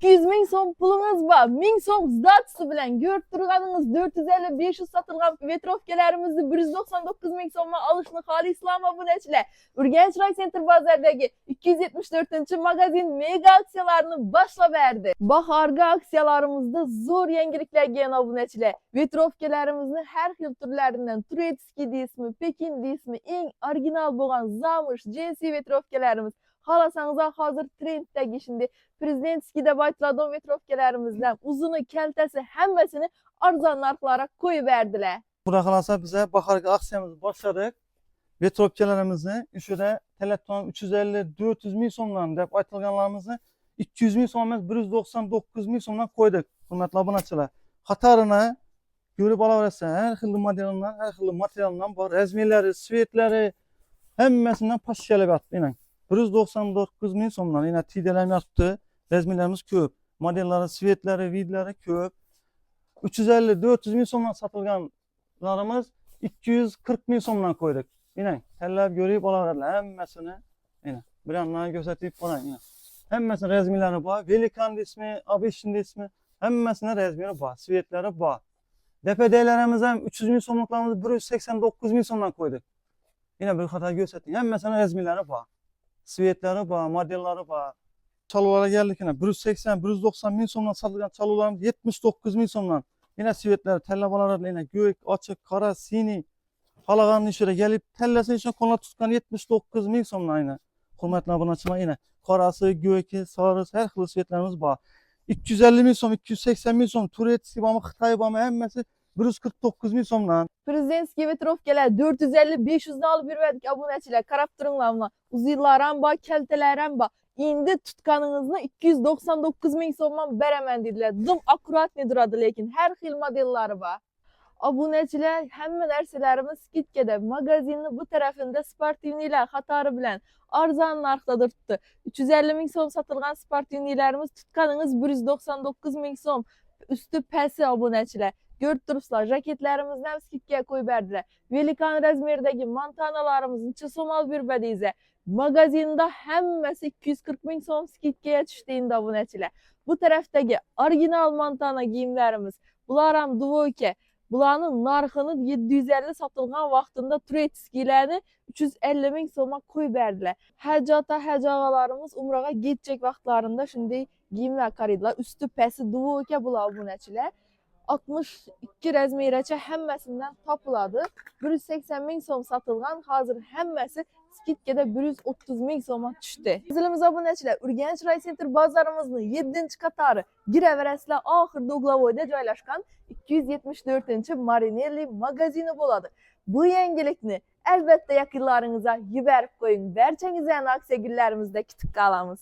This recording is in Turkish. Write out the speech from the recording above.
200 ming so'm pulunuz bor, 1000 so'm zdatisi bilan ko'rib turganingiz 450-500 sotilgan vetrovkalarimizni 199 ming so'mga olishni xohlaysizlarmi obunachilar? Urganch Raycenter bozoridagi 274-magazin mega aksiyalarini boshlab berdi. Bahorgi aksiyalarimizda zo'r yangiliklar kelgan obunachilar. Vetrovkalarimizni har xil turlaridan Turetskiy deysizmi, Pekin deysizmi, eng original bo'lgan zamush, jinsi vetrovkalarimiz. Xalasanızlar hozir trenddagi shunday prezidentskiy deb aytiladigan vetrovkalarimizdan uzuni, kaltasi hammasini arzon narxlarga qo'yib berdilar. Xudo xolasa bize bahorgi aksiyamizni boshladik. Vetrovkalarimizni ishida telefon 350-400 ming so'mdan deb aytilganlarimizni 200 ming so'm emas 199 ming so'mdan qo'ydik. Hurmatli obunachilar, qatorini ko'rib olaverasiz. Har xil modellardan, har xil materiallardan bor, razmerlari, svetlari hammasidan pashshalab yotdi. 199 ming so'mdan yine tideler yaptı. Razmerlerimiz ko'p. Modellari, svetlari, vidlari ko'p. 350-400 ming so'mdan satılganlarımız 240 ming so'mdan koyduk. Yine tellab görüp olaveradilar hammasini. Yine bir yandan gösterip qo'ying. Hammasini razmerlari bor. Velikan ismi, A5 ismi, hammasini razmeri bor, svetlari bor. DPD'lerimiz ham 300 ming so'mliklarimizni 189 ming so'mdan koyduk. Yine bir xato gösterdim. Hammasini razmerlari bor. Svetlari bor, modellari bor. Çalulara geldik yine 180-190 ming so'mdan satilgan çalularımız 79 ming so'mdan. Yine svetler tellab olaveradilar. Yine gök, açık, qora, siniy. Xalaganın işine gelip tellasini içine qo'llab tutgan 79 ming so'mdan yine. Hurmatli obunachilar, yine qorasi, göki, sarisi har xil svetlarimiz bor. 250 ming so'm, 280 ming so'm, Turetskiy bormi, Xitoy bormi, hammasi 149 ming so'mdan. Prezidentskiy vetrovkalar 450-500 dan olib yurdik obunachilar. Qarab turinglar buni. Uzunlar ham bor, kaltalar ham bor. Endi tutganınızda 299 ming so'mdan beraman dediler. Dım akkuratni duradi, lekin har xil modellari bor. Obunachilar, hamma narsalarimiz skidkada. Magazinni bu tarafında sportivnilar qatori bilan arzon narxda turibdi. 350 ming so'm sotilgan sportivnilarimiz tutganınız 199 ming so'm. Üstü pasi obunachilar. Görüp turibsizlar, jaketlarimizni ham skidga qo'yib berdilar. Velikan razmerdagi montanalarimizni necha so'm olib yurbadingizlar? Magazinda hammasi 240 ming so'm skidga tushdi endi obunachilar. Bu tarafdagi original montana kiyimlarimiz, bular ham duvoyka. Bularning narxini 750 sotilgan vaqtida Turetskiylarni 350 ming so'mga qo'yib berdilar. Hajagalarimiz umraga ketjak vaqtlarida shunday kiyimlar qaraydilar. Üstü pasi duvoyka bular obunachilar. 62 razmeracha hammasidan topiladi. 180 ming so'm sotilgan, hozir hammasi skidkada 130 ming so'mga tushdi. Azizlarimiz obunachilar, Urganch Raycenter bozorimizning 7-qatori giraverasizlar oxirida Uglovoyda joylashgan 274-Marinelli magazini bo'ladi. Bu yangilikni albatta yaqinlaringizga yuborib qo'ying. Barchangizga aksiya kunlarimizda kutib qolamiz.